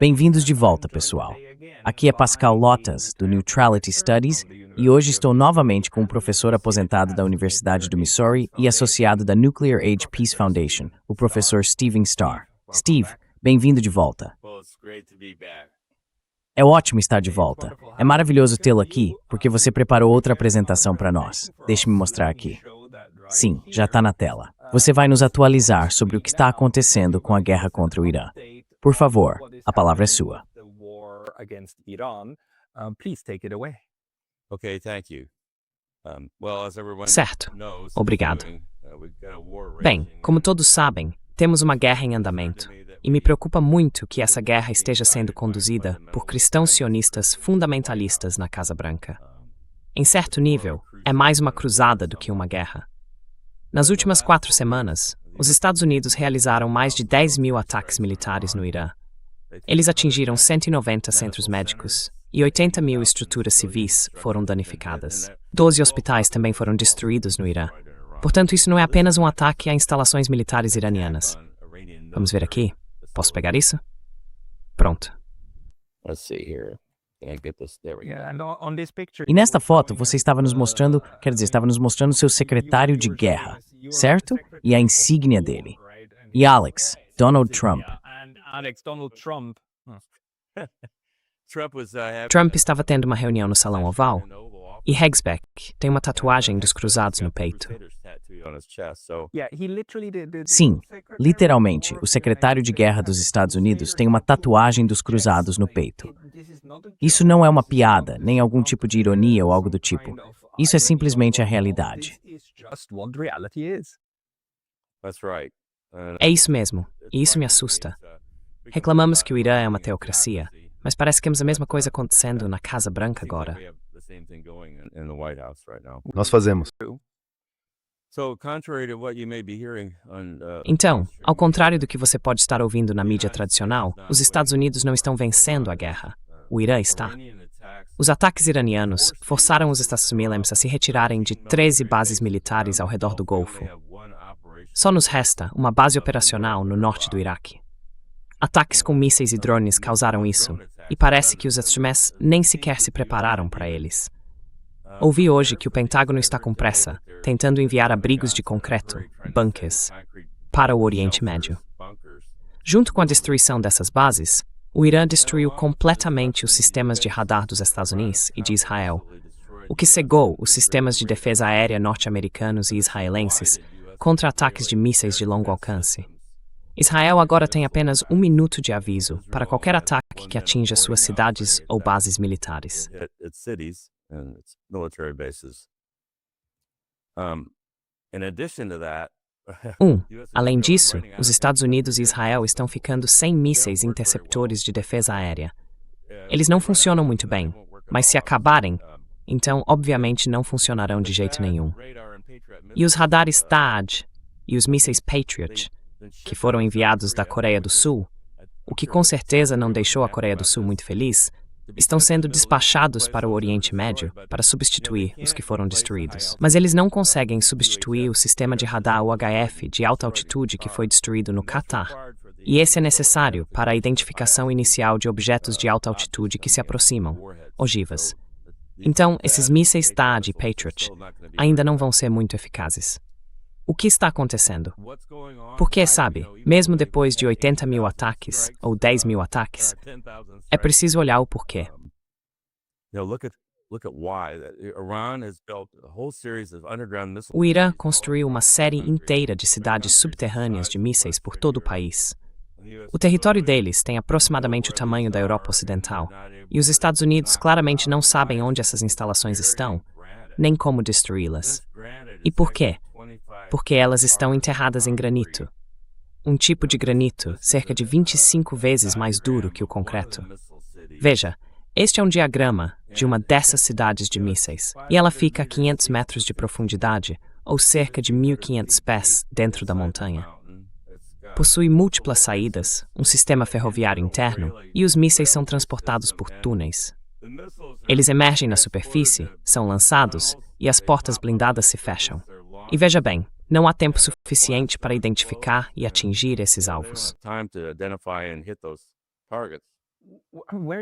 Bem-vindos de volta, pessoal. Aqui é Pascal Lotas, do Neutrality Studies, e hoje estou novamente com um professor aposentado da Universidade do Missouri e associado da Nuclear Age Peace Foundation, o professor Steven Starr. Steve, bem-vindo de volta. É ótimo estar de volta. É maravilhoso tê-lo aqui, porque você preparou outra apresentação para nós. Deixe-me mostrar aqui. Sim, já está na tela. Você vai nos atualizar sobre o que está acontecendo com a guerra contra o Irã. Por favor, a palavra é sua. Certo. Obrigado. Bem, como todos sabem, temos uma guerra em andamento. E me preocupa muito que essa guerra esteja sendo conduzida por cristãos sionistas fundamentalistas na Casa Branca. Em certo nível, é mais uma cruzada do que uma guerra. Nas últimas 4 semanas, os Estados Unidos realizaram mais de 10 mil ataques militares no Irã. Eles atingiram 190 centros médicos e 80 mil estruturas civis foram danificadas. 12 hospitais também foram destruídos no Irã. Portanto, isso não é apenas um ataque a instalações militares iranianas. Vamos ver aqui. Posso pegar isso? Pronto. E nesta foto você estava nos mostrando, seu secretário de guerra, certo? E a insígnia dele. E Alex, Donald Trump. Trump estava tendo uma reunião no Salão Oval e Hegsbeck tem uma tatuagem dos cruzados no peito. Sim, literalmente, o secretário de guerra dos Estados Unidos tem uma tatuagem dos cruzados no peito. Isso não é uma piada, nem algum tipo de ironia ou algo do tipo. Isso é simplesmente a realidade. É isso mesmo, e isso me assusta. Reclamamos que o Irã é uma teocracia, mas parece que temos a mesma coisa acontecendo na Casa Branca agora. Nós fazemos. Então, ao contrário do que você pode estar ouvindo na mídia tradicional, os Estados Unidos não estão vencendo a guerra. O Irã está. Os ataques iranianos forçaram os Estados Unidos a se retirarem de 13 bases militares ao redor do Golfo. Só nos resta uma base operacional no norte do Iraque. Ataques com mísseis e drones causaram isso, e parece que os Estados Unidos nem sequer se prepararam para eles. Ouvi hoje que o Pentágono está com pressa, tentando enviar abrigos de concreto, bunkers, para o Oriente Médio. Junto com a destruição dessas bases, o Irã destruiu completamente os sistemas de radar dos Estados Unidos e de Israel, o que cegou os sistemas de defesa aérea norte-americanos e israelenses contra ataques de mísseis de longo alcance. Israel agora tem apenas 1 minuto de aviso para qualquer ataque que atinja suas cidades ou bases militares. Além disso, os Estados Unidos e Israel estão ficando sem mísseis interceptores de defesa aérea. Eles não funcionam muito bem, mas se acabarem, então obviamente não funcionarão de jeito nenhum. E os radares THAAD e os mísseis Patriot, que foram enviados da Coreia do Sul, o que com certeza não deixou a Coreia do Sul muito feliz, estão sendo despachados para o Oriente Médio para substituir os que foram destruídos. Mas eles não conseguem substituir o sistema de radar UHF de alta altitude que foi destruído no Catar. E esse é necessário para a identificação inicial de objetos de alta altitude que se aproximam, ogivas. Então, esses mísseis THAAD e Patriot ainda não vão ser muito eficazes. O que está acontecendo? Porque, sabe, mesmo depois de 80 mil ataques, ou 10 mil ataques, é preciso olhar o porquê. O Irã construiu uma série inteira de cidades subterrâneas de mísseis por todo o país. O território deles tem aproximadamente o tamanho da Europa Ocidental, e os Estados Unidos claramente não sabem onde essas instalações estão, nem como destruí-las. E por quê? Porque elas estão enterradas em granito. Um tipo de granito cerca de 25 vezes mais duro que o concreto. Veja, este é um diagrama de uma dessas cidades de mísseis, e ela fica a 500 metros de profundidade, ou cerca de 1.500 pés dentro da montanha. Possui múltiplas saídas, um sistema ferroviário interno, e os mísseis são transportados por túneis. Eles emergem na superfície, são lançados, e as portas blindadas se fecham. E veja bem, não há tempo suficiente para identificar e atingir esses alvos.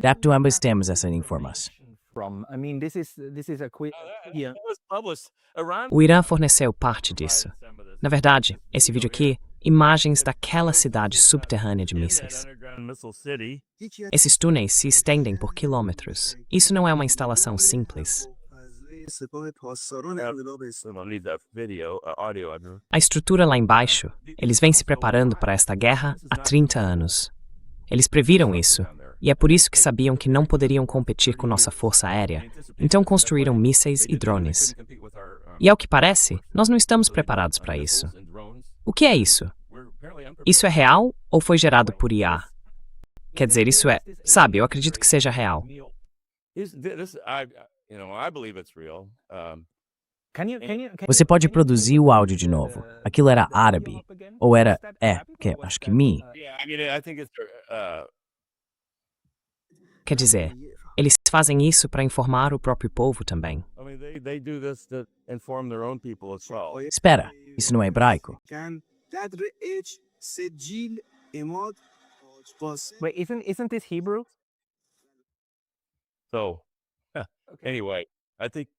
Dapto ambas temos essa informação. O Irã forneceu parte disso. Na verdade, esse vídeo aqui, imagens daquela cidade subterrânea de mísseis. Esses túneis se estendem por quilômetros. Isso não é uma instalação simples. A estrutura lá embaixo, eles vêm se preparando para esta guerra há 30 anos. Eles previram isso, e é por isso que sabiam que não poderiam competir com nossa força aérea, então construíram mísseis e drones. E ao que parece, nós não estamos preparados para isso. O que é isso? Isso é real ou foi gerado por IA? Quer dizer, isso é... Sabe, eu acredito que seja real. Você pode produzir o áudio de novo. Aquilo era árabe. Ou era... acho que me. Quer dizer, eles fazem isso para informar o próprio povo também. Espera, isso não é hebraico? Wait, isn't this Hebrew?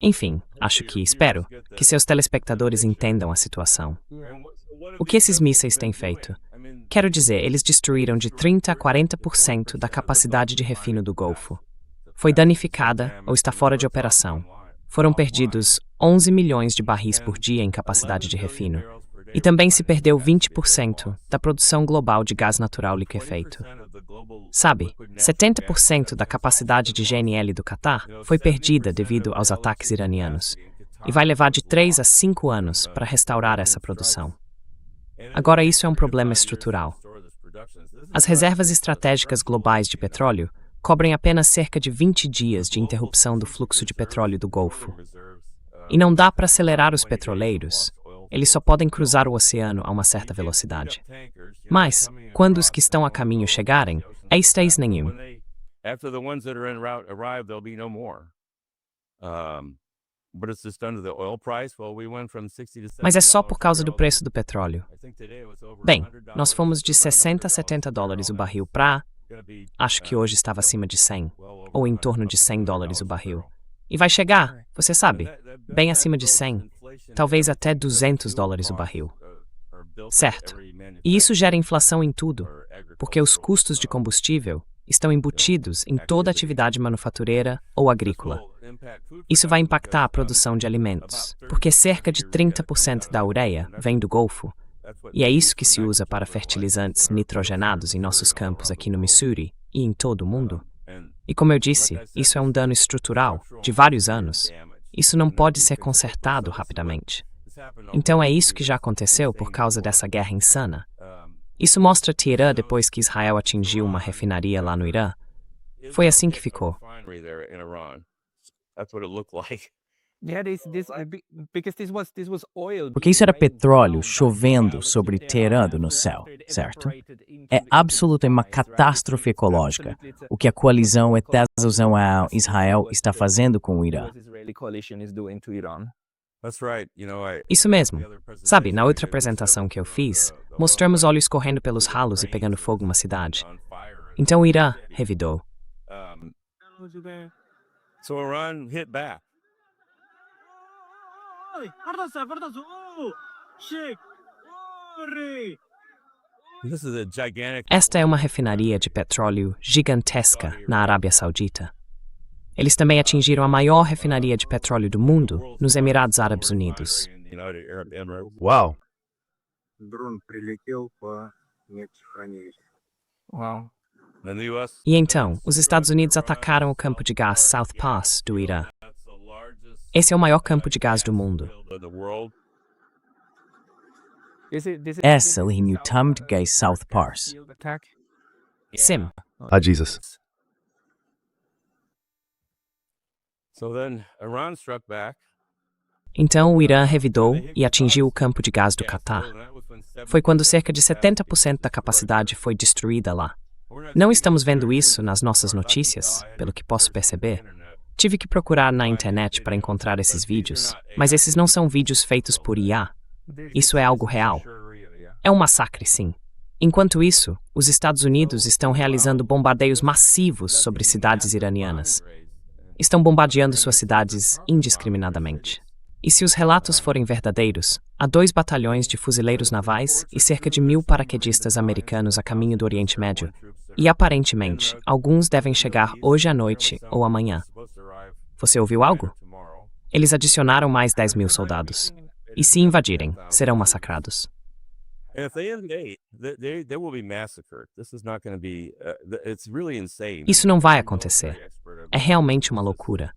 Enfim, espero que seus telespectadores entendam a situação. O que esses mísseis têm feito? Quero dizer, eles destruíram de 30% a 40% da capacidade de refino do Golfo. Foi danificada ou está fora de operação. Foram perdidos 11 milhões de barris por dia em capacidade de refino. E também se perdeu 20% da produção global de gás natural liquefeito. Sabe, 70% da capacidade de GNL do Catar foi perdida devido aos ataques iranianos. E vai levar de 3 a 5 anos para restaurar essa produção. Agora, isso é um problema estrutural. As reservas estratégicas globais de petróleo cobrem apenas cerca de 20 dias de interrupção do fluxo de petróleo do Golfo. E não dá para acelerar os petroleiros. Eles só podem cruzar o oceano a uma certa velocidade. Mas, quando os que estão a caminho chegarem, é estresse nenhum. Mas é só por causa do preço do petróleo. Bem, nós fomos de 60 a 70 dólares o barril para... Acho que hoje estava acima de 100, ou em torno de 100 dólares o barril. E vai chegar, você sabe, bem acima de 100, talvez até 200 dólares o barril. Certo. E isso gera inflação em tudo, porque os custos de combustível estão embutidos em toda atividade manufatureira ou agrícola. Isso vai impactar a produção de alimentos, porque cerca de 30% da ureia vem do Golfo, e é isso que se usa para fertilizantes nitrogenados em nossos campos aqui no Missouri e em todo o mundo. E como eu disse, isso é um dano estrutural, de vários anos. Isso não pode ser consertado rapidamente. Então é isso que já aconteceu por causa dessa guerra insana. Isso mostra Teherã depois que Israel atingiu uma refinaria lá no Irã. Foi assim que ficou. Porque isso era petróleo chovendo sobre Teherã no céu, certo? É absoluta uma catástrofe ecológica, o que a coalizão Etesozão a Israel está fazendo com o Irã. Isso mesmo. Sabe, na outra apresentação que eu fiz, mostramos óleo escorrendo pelos ralos e pegando fogo numa cidade. Então o Irã revidou. So Iran hit back. Esta é uma refinaria de petróleo gigantesca na Arábia Saudita. Eles também atingiram a maior refinaria de petróleo do mundo nos Emirados Árabes Unidos. Uau! Wow. E então, os Estados Unidos atacaram o campo de gás South Pass do Irã. Esse é o maior campo de gás do mundo. Essa é o Tam de Gás South Pass. Sim. Ah, Jesus. Então o Irã revidou e atingiu o campo de gás do Catar. Foi quando cerca de 70% da capacidade foi destruída lá. Não estamos vendo isso nas nossas notícias, pelo que posso perceber. Tive que procurar na internet para encontrar esses vídeos, mas esses não são vídeos feitos por IA. Isso é algo real. É um massacre, sim. Enquanto isso, os Estados Unidos estão realizando bombardeios massivos sobre cidades iranianas. Estão bombardeando suas cidades indiscriminadamente. E se os relatos forem verdadeiros, há 2 batalhões de fuzileiros navais e cerca de 1.000 paraquedistas americanos a caminho do Oriente Médio. E aparentemente, alguns devem chegar hoje à noite ou amanhã. Você ouviu algo? Eles adicionaram mais 10.000 soldados. E se invadirem, serão massacrados. And if they invade, they will be massacred. This is not going to be. It's really insane. Isso não vai acontecer. É realmente uma loucura.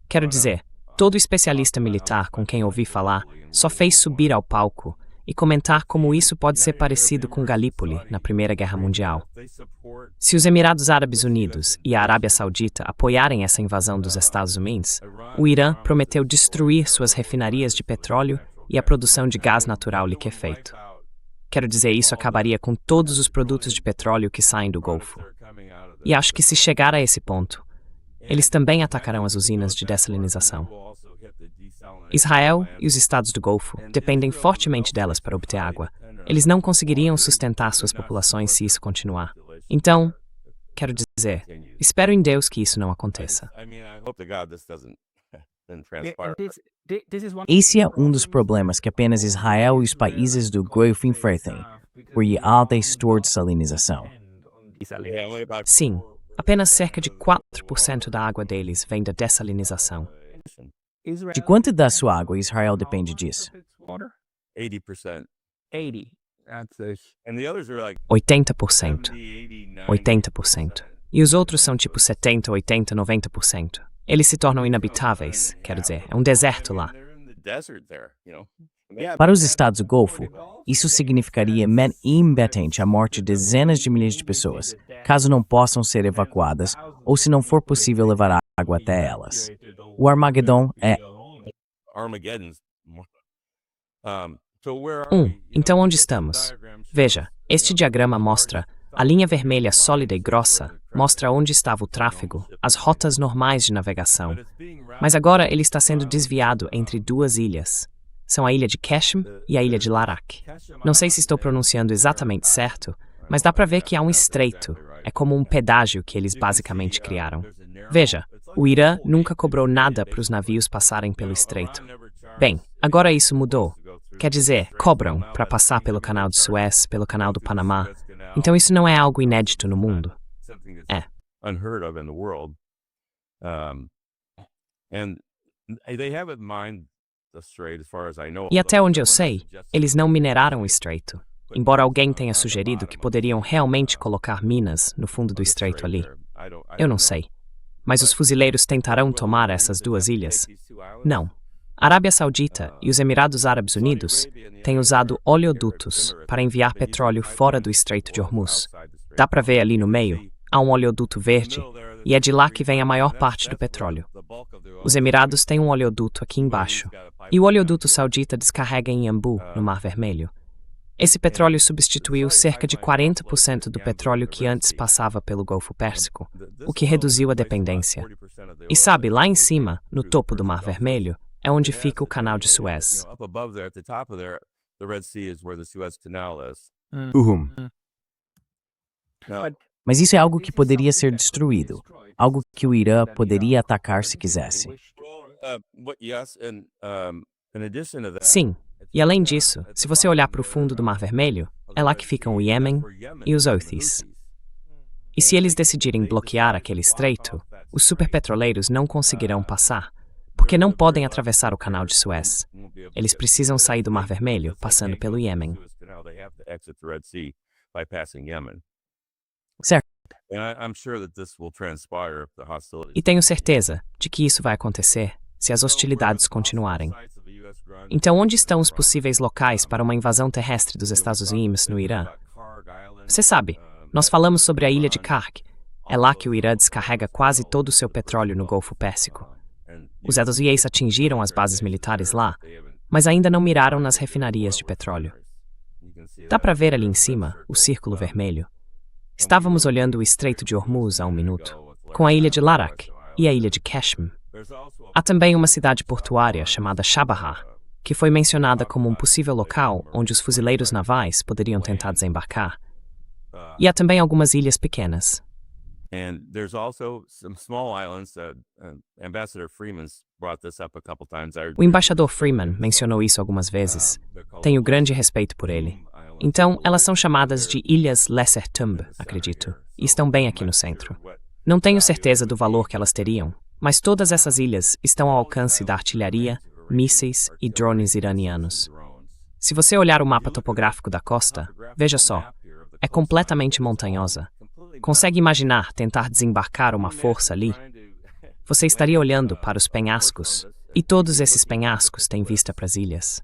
Quero dizer, todo especialista militar com quem ouvi falar só fez subir ao palco e comentar como isso pode ser parecido com Galípoli na Primeira Guerra Mundial. Se os Emirados Árabes Unidos e a Arábia Saudita apoiarem essa invasão dos Estados Unidos, o Irã prometeu destruir suas refinarias de petróleo e a produção de gás natural liquefeito. Quero dizer, isso acabaria com todos os produtos de petróleo que saem do Golfo. E acho que se chegar a esse ponto, eles também atacarão as usinas de dessalinização. Israel e os estados do Golfo dependem fortemente delas para obter água. Eles não conseguiriam sustentar suas populações se isso continuar. Então, quero dizer, espero em Deus que isso não aconteça. Esse é um dos problemas que apenas Israel e os países do Golfo enfrentam, por alta estouro de salinização. Sim, apenas cerca de 4% da água deles vem da dessalinização. De quanto da sua água Israel depende disso? 80%. 80. And the others are like 80%. 80%. 80%. E os outros são tipo 70%, 80%, 90%. Eles se tornam inabitáveis, quero dizer, é um deserto lá. Para os estados do Golfo, isso significaria imediatamente a morte de dezenas de milhares de pessoas, caso não possam ser evacuadas ou se não for possível levar água até elas. O Armagedon é... Então onde estamos? Veja, este diagrama mostra a linha vermelha sólida e grossa, mostra onde estava o tráfego, as rotas normais de navegação. Mas agora ele está sendo desviado entre 2 ilhas. São a ilha de Keshem e a ilha de Larak. Não sei se estou pronunciando exatamente certo, mas dá para ver que há um estreito. É como um pedágio que eles basicamente criaram. Veja, o Irã nunca cobrou nada para os navios passarem pelo estreito. Bem, agora isso mudou. Quer dizer, cobram para passar pelo canal de Suez, pelo canal do Panamá. Então isso não é algo inédito no mundo. É. E até onde eu sei, eles não mineraram o estreito, embora alguém tenha sugerido que poderiam realmente colocar minas no fundo do estreito ali. Eu não sei. Mas os fuzileiros tentarão tomar essas 2 ilhas? Não. A Arábia Saudita e os Emirados Árabes Unidos têm usado oleodutos para enviar petróleo fora do Estreito de Hormuz. Dá para ver ali no meio, há um oleoduto verde, e é de lá que vem a maior parte do petróleo. Os Emirados têm um oleoduto aqui embaixo, e o oleoduto saudita descarrega em Yanbu, no Mar Vermelho. Esse petróleo substituiu cerca de 40% do petróleo que antes passava pelo Golfo Pérsico, o que reduziu a dependência. E sabe, lá em cima, no topo do Mar Vermelho, é onde fica o canal de Suez. Mas isso é algo que poderia ser destruído, algo que o Irã poderia atacar se quisesse. Sim, e além disso, se você olhar para o fundo do Mar Vermelho, é lá que ficam o Iêmen e os Houthis. E se eles decidirem bloquear aquele estreito, os superpetroleiros não conseguirão passar, porque não podem atravessar o canal de Suez. Eles precisam sair do Mar Vermelho, passando pelo Iêmen. Certo. E tenho certeza de que isso vai acontecer se as hostilidades continuarem. Então, onde estão os possíveis locais para uma invasão terrestre dos Estados Unidos no Irã? Você sabe, nós falamos sobre a ilha de Kark. É lá que o Irã descarrega quase todo o seu petróleo no Golfo Pérsico. Os Houthis atingiram as bases militares lá, mas ainda não miraram nas refinarias de petróleo. Dá para ver ali em cima o círculo vermelho. Estávamos olhando o Estreito de Hormuz há um minuto, com a ilha de Larak e a ilha de Keshem. Há também uma cidade portuária chamada Chabahar, que foi mencionada como um possível local onde os fuzileiros navais poderiam tentar desembarcar. E há também algumas ilhas pequenas. And there's also some small islands. Ambassador Freeman's brought this up a couple times. O embaixador Freeman mencionou isso algumas vezes. Tenho grande respeito por ele. Então, elas são chamadas de Ilhas Lesser Thumb, acredito, e estão bem aqui no centro. Não tenho certeza do valor que elas teriam, mas todas essas ilhas estão ao alcance da artilharia, mísseis e drones iranianos. Se você olhar o mapa topográfico da costa, veja só, é completamente montanhosa. Consegue imaginar tentar desembarcar uma força ali? Você estaria olhando para os penhascos, e todos esses penhascos têm vista para as ilhas.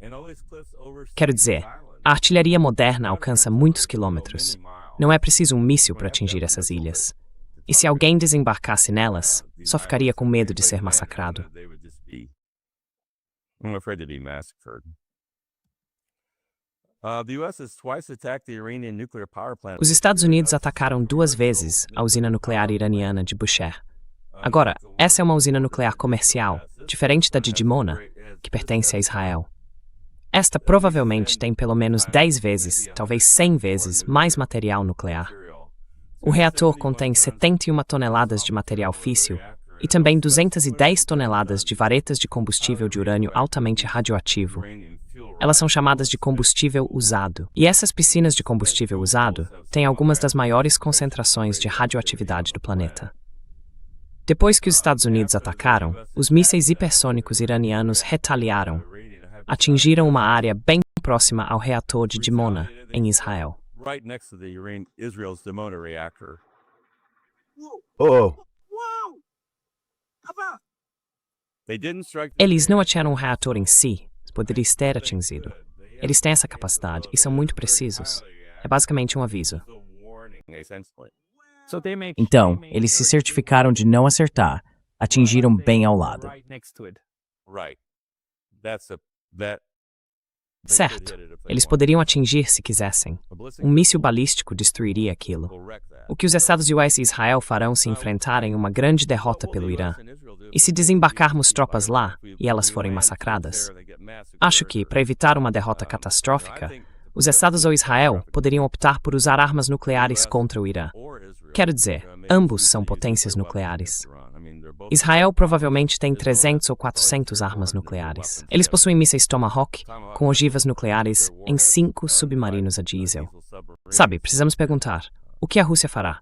Quero dizer, a artilharia moderna alcança muitos quilômetros. Não é preciso um míssil para atingir essas ilhas. E se alguém desembarcasse nelas, só ficaria com medo de ser massacrado. I'm afraid to be massacred. The U.S. has twice attacked the Iranian nuclear power plant. Os Estados Unidos atacaram 2 vezes a usina nuclear iraniana de Bushehr. Agora, essa é uma usina nuclear comercial, diferente da de Dimona, que pertence a Israel. Esta provavelmente tem pelo menos 10 vezes, talvez 100 vezes, mais material nuclear. O reator contém 71 toneladas de material físsil e também 210 toneladas de varetas de combustível de urânio altamente radioativo. Elas são chamadas de combustível usado. E essas piscinas de combustível usado têm algumas das maiores concentrações de radioatividade do planeta. Depois que os Estados Unidos atacaram, os mísseis hipersônicos iranianos retaliaram. Atingiram uma área bem próxima ao reator de Dimona, em Israel. Right next to Israel's Dimona reactor. Oh, They didn't strike. Eles não atiraram o reator em si, poderia ter atingido. Eles têm essa capacidade e são muito precisos. É basicamente um aviso. So they make Então, eles se certificaram de não acertar, atingiram bem ao lado. right next to it. Right. That's a that. Certo, eles poderiam atingir se quisessem. Um míssil balístico destruiria aquilo. O que os Estados Unidos e Israel farão se enfrentarem uma grande derrota pelo Irã? E se desembarcarmos tropas lá e elas forem massacradas? Acho que, para evitar uma derrota catastrófica, os Estados ou Israel poderiam optar por usar armas nucleares contra o Irã. Quero dizer, ambos são potências nucleares. Israel provavelmente tem 300 ou 400 armas nucleares. Eles possuem mísseis Tomahawk com ogivas nucleares em 5 submarinos a diesel. Sabe, precisamos perguntar, o que a Rússia fará?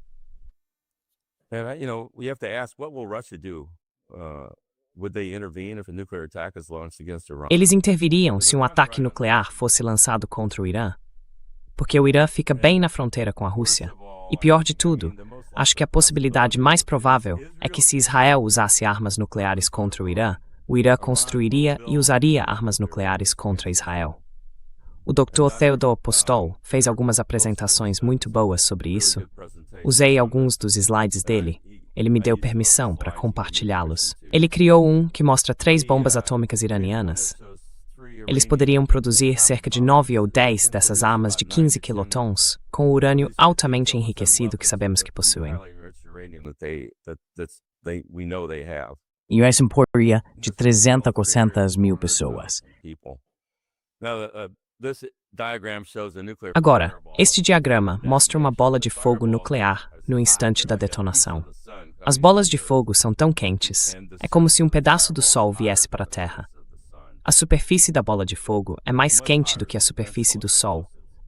And we have to ask, what will Russia do? Would they intervene if a nuclear attack is launched against Iran? Eles interviriam se um ataque nuclear fosse lançado contra o Irã? Porque o Irã fica bem na fronteira com a Rússia. E pior de tudo, acho que a possibilidade mais provável é que se Israel usasse armas nucleares contra o Irã construiria e usaria armas nucleares contra Israel. O Dr. Theodor Postol fez algumas apresentações muito boas sobre isso. Usei alguns dos slides dele. Ele me deu permissão para compartilhá-los. Ele criou um que mostra 3 bombas atômicas iranianas. Eles poderiam produzir cerca de 9 ou 10 dessas armas de 15 quilotons com o urânio altamente enriquecido que sabemos que possuem. E isso importaria de 300 a 400 mil pessoas. Agora, este diagrama mostra uma bola de fogo nuclear no instante da detonação. As bolas de fogo são tão quentes, é como se um pedaço do Sol viesse para a Terra. A superfície da bola de fogo é mais quente do que a superfície do Sol,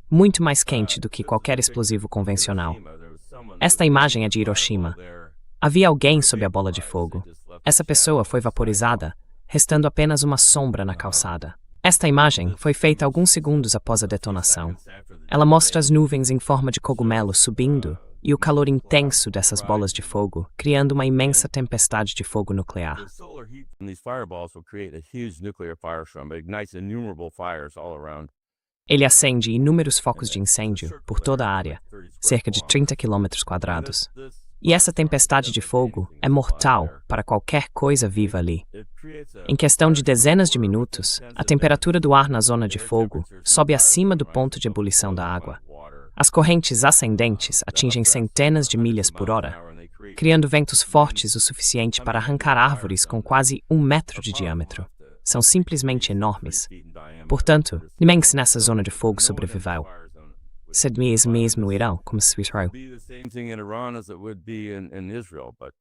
muito mais quente do que qualquer explosivo convencional. Esta imagem é de Hiroshima. Havia alguém sob a bola de fogo. Essa pessoa foi vaporizada, restando apenas uma sombra na calçada. Esta imagem foi feita alguns segundos após a detonação. Ela mostra as nuvens em forma de cogumelo subindo e o calor intenso dessas bolas de fogo, criando uma imensa tempestade de fogo nuclear. Ele acende inúmeros focos de incêndio por toda a área, cerca de 30 km². E essa tempestade de fogo é mortal para qualquer coisa viva ali. Em questão de dezenas de minutos, a temperatura do ar na zona de fogo sobe acima do ponto de ebulição da água. As correntes ascendentes atingem centenas de milhas por hora, criando ventos fortes o suficiente para arrancar árvores com quase 1 metro de diâmetro. são simplesmente enormes. Portanto, ninguém nessa zona de fogo sobreviveu. Seria o mesmo no Irã, como se viu. Be the same thing in Iran as it would be in Israel, but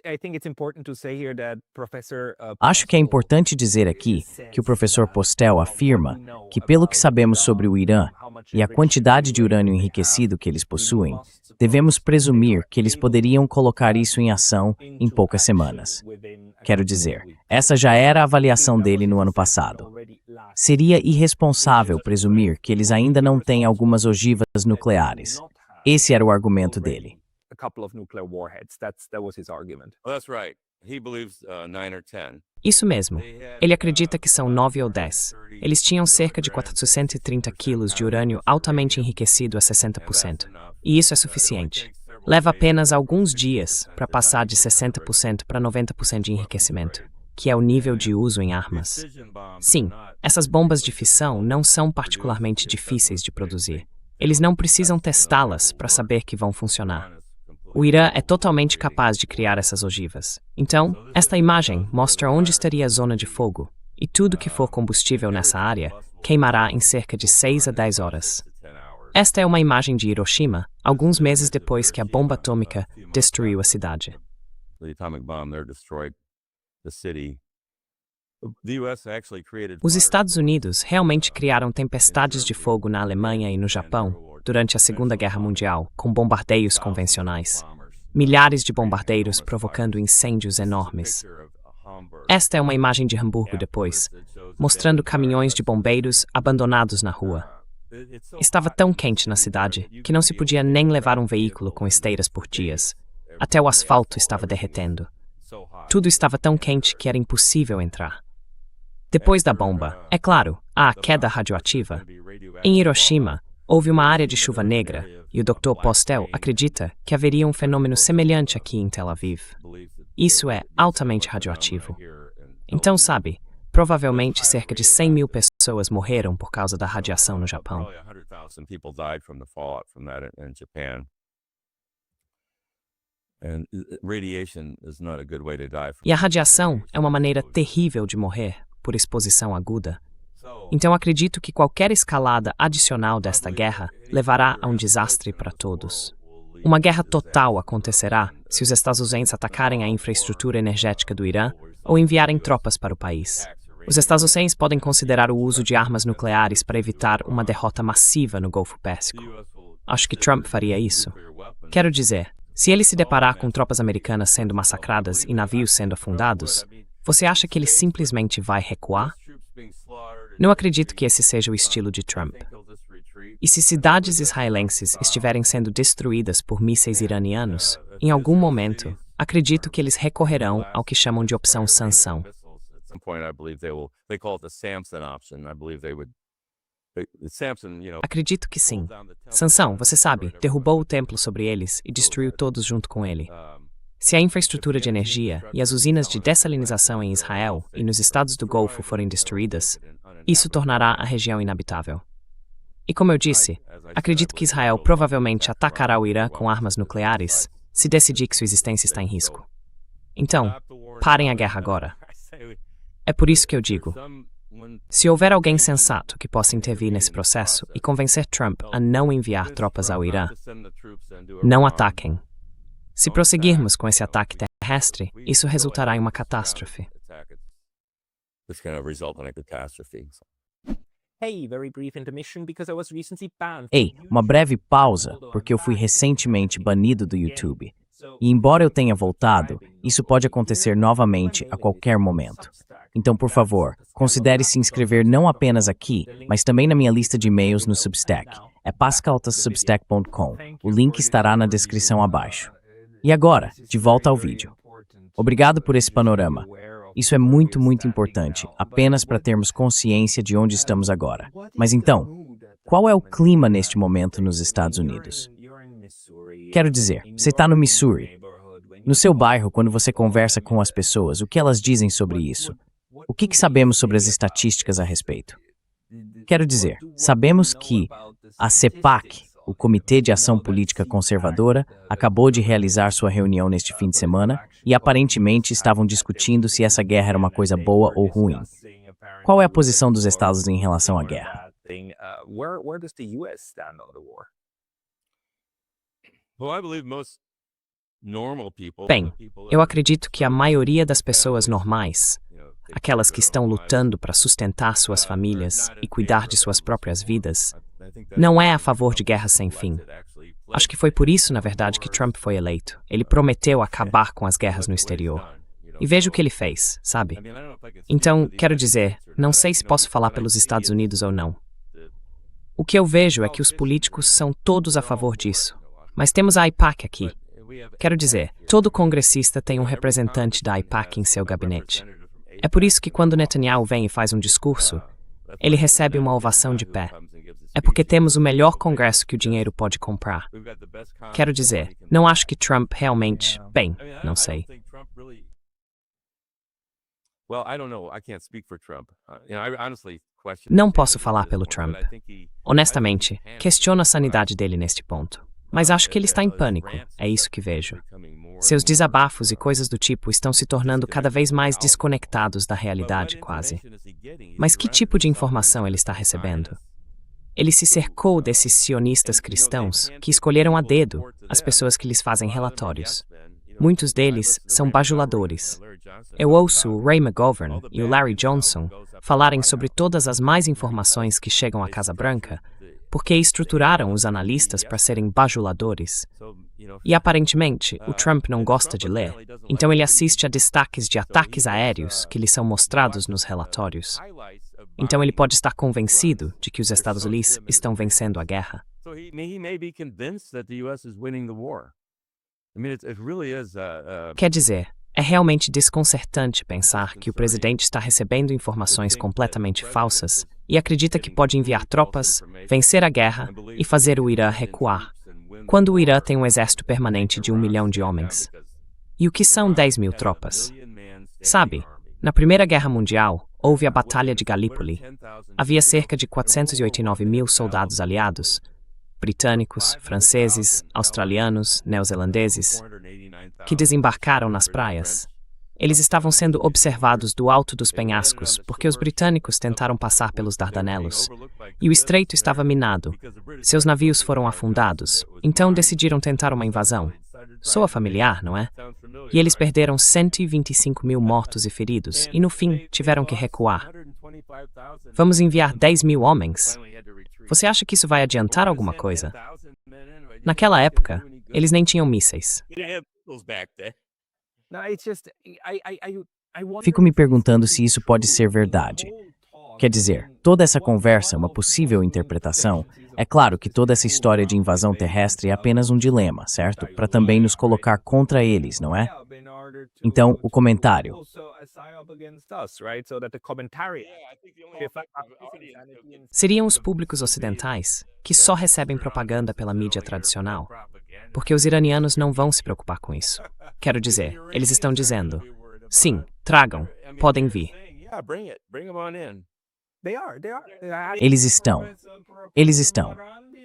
I think it's important to say here that Professor Acho que é importante dizer aqui que o professor Postel afirma que, pelo que sabemos sobre o Irã e a quantidade de urânio enriquecido que eles possuem, devemos presumir que eles poderiam colocar isso em ação em poucas semanas. Quero dizer, essa já era a avaliação dele no ano passado. Seria irresponsável presumir que eles ainda não têm algumas ogivas nucleares. Esse era o argumento dele. a couple of nuclear warheads. That was his argument. well, that's right. He believes 9 or 10. Isso mesmo. Ele acredita que são 9 ou 10. Eles tinham cerca de 430 quilos de urânio altamente enriquecido a 60%. E isso é suficiente. Leva apenas alguns dias para passar de 60% para 90% de enriquecimento, que é o nível de uso em armas. Sim, essas bombas de fissão não são particularmente difíceis de produzir. Eles não precisam testá-las para saber que vão funcionar. O Irã é totalmente capaz de criar essas ogivas. Então, esta imagem mostra onde estaria a zona de fogo, e tudo que for combustível nessa área queimará em cerca de 6 a 10 horas. Esta é uma imagem de Hiroshima, alguns meses depois que a bomba atômica destruiu a cidade. The atomic bomb there destroyed the city. The US actually created Os Estados Unidos realmente criaram tempestades de fogo na Alemanha e no Japão durante a Segunda Guerra Mundial, com bombardeios convencionais. Milhares de bombardeiros provocando incêndios enormes. Esta é uma imagem de Hamburgo depois, mostrando caminhões de bombeiros abandonados na rua. Estava tão quente na cidade que não se podia nem levar um veículo com esteiras por dias. Até o asfalto estava derretendo. Tudo estava tão quente que era impossível entrar. Depois da bomba, é claro, há a queda radioativa. Em Hiroshima, houve uma área de chuva negra, e o Dr. Postel acredita que haveria um fenômeno semelhante aqui em Tel Aviv. Isso é altamente radioativo. Então, sabe, provavelmente cerca de 100 mil pessoas morreram por causa da radiação no Japão. Probably 100,000 people died from the fallout from that in Japan. And radiation is not a good way to die. E a radiação é uma maneira terrível de morrer por exposição aguda. Então acredito que qualquer escalada adicional desta guerra levará a um desastre para todos. Uma guerra total acontecerá se os Estados Unidos atacarem a infraestrutura energética do Irã ou enviarem tropas para o país. Os Estados Unidos podem considerar o uso de armas nucleares para evitar uma derrota massiva no Golfo Pérsico. Acho que Trump faria isso. Quero dizer, se ele se deparar com tropas americanas sendo massacradas e navios sendo afundados, você acha que ele simplesmente vai recuar? Não acredito que esse seja o estilo de Trump. E se cidades israelenses estiverem sendo destruídas por mísseis iranianos, em algum momento, acredito que eles recorrerão ao que chamam de opção sanção. Acredito que sim. Sanção, você sabe, derrubou o templo sobre eles e destruiu todos junto com ele. Se a infraestrutura de energia e as usinas de dessalinização em Israel e nos estados do Golfo forem destruídas, isso tornará a região inabitável. E como eu disse, acredito que Israel provavelmente atacará o Irã com armas nucleares se decidir que sua existência está em risco. Então, parem a guerra agora. É por isso que eu digo, se houver alguém sensato que possa intervir nesse processo e convencer Trump a não enviar tropas ao Irã, não ataquem. Se prosseguirmos com esse ataque terrestre, isso resultará em uma catástrofe. Ei, uma breve pausa, porque eu fui recentemente banido do YouTube. E embora eu tenha voltado, isso pode acontecer novamente a qualquer momento. Então, por favor, considere se inscrever não apenas aqui, mas também na minha lista de e-mails no Substack. É pascaltassubstack.com. O link estará na descrição abaixo. E agora, de volta ao vídeo. Obrigado por esse panorama. Isso é muito, muito importante, apenas para termos consciência de onde estamos agora. Mas então, qual é o clima neste momento nos Estados Unidos? Quero dizer, você está no Missouri. No seu bairro, quando você conversa com as pessoas, o que elas dizem sobre isso? O que sabemos sobre as estatísticas a respeito? Quero dizer, sabemos que a CEPAC, o Comitê de Ação Política Conservadora acabou de realizar sua reunião neste fim de semana e aparentemente estavam discutindo se essa guerra era uma coisa boa ou ruim. Qual é a posição dos Estados em relação à guerra? Where does the US stand on the war? Well, I believe most normal people. Bem, eu acredito que a maioria das pessoas normais, aquelas que estão lutando para sustentar suas famílias e cuidar de suas próprias vidas, não é a favor de guerras sem fim. Acho que foi por isso, na verdade, que Trump foi eleito. Ele prometeu acabar com as guerras no exterior. E veja o que ele fez, sabe? Então, quero dizer, não sei se posso falar pelos Estados Unidos ou não. O que eu vejo é que os políticos são todos a favor disso. Mas temos a AIPAC aqui. Quero dizer, todo congressista tem um representante da AIPAC em seu gabinete. É por isso que quando Netanyahu vem e faz um discurso, ele recebe uma ovação de pé. É porque temos o melhor congresso que o dinheiro pode comprar. Quero dizer, não acho que Trump realmente... Bem, não sei. Não posso falar pelo Trump. Honestamente, questiono a sanidade dele neste ponto. Mas acho que ele está em pânico, é isso que vejo. Seus desabafos e coisas do tipo estão se tornando cada vez mais desconectados da realidade, quase. Mas que tipo de informação ele está recebendo? Ele se cercou desses sionistas cristãos que escolheram a dedo as pessoas que lhes fazem relatórios. Muitos deles são bajuladores. Eu ouço o Ray McGovern e o Larry Johnson falarem sobre todas as mais informações que chegam à Casa Branca, porque estruturaram os analistas para serem bajuladores. E aparentemente, o Trump não gosta de ler, então ele assiste a destaques de ataques aéreos que lhe são mostrados nos relatórios. Então ele pode estar convencido de que os Estados Unidos estão vencendo a guerra. Quer dizer, é realmente desconcertante pensar que o presidente está recebendo informações completamente falsas e acredita que pode enviar tropas, vencer a guerra e fazer o Irã recuar, quando o Irã tem um exército permanente de 1 milhão de homens. E o que são 10 mil tropas? Sabe, na Primeira Guerra Mundial, houve a Batalha de Galípoli. Havia cerca de 489 mil soldados aliados, britânicos, franceses, australianos, neozelandeses, que desembarcaram nas praias. Eles estavam sendo observados do alto dos penhascos porque os britânicos tentaram passar pelos Dardanelos e o estreito estava minado. Seus navios foram afundados, então decidiram tentar uma invasão. Soa familiar, não é? E eles perderam 125 mil mortos e feridos e, no fim, tiveram que recuar. Vamos enviar 10 mil homens? Você acha que isso vai adiantar alguma coisa? Naquela época, eles nem tinham mísseis. Fico me perguntando se isso pode ser verdade. Quer dizer, toda essa conversa é uma possível interpretação. É claro que toda essa história de invasão terrestre é apenas um dilema, certo? Para também nos colocar contra eles, não é? Então, o comentário. Seriam os públicos ocidentais que só recebem propaganda pela mídia tradicional, porque os iranianos não vão se preocupar com isso. Quero dizer, eles estão dizendo, sim, tragam, podem vir. Eles estão.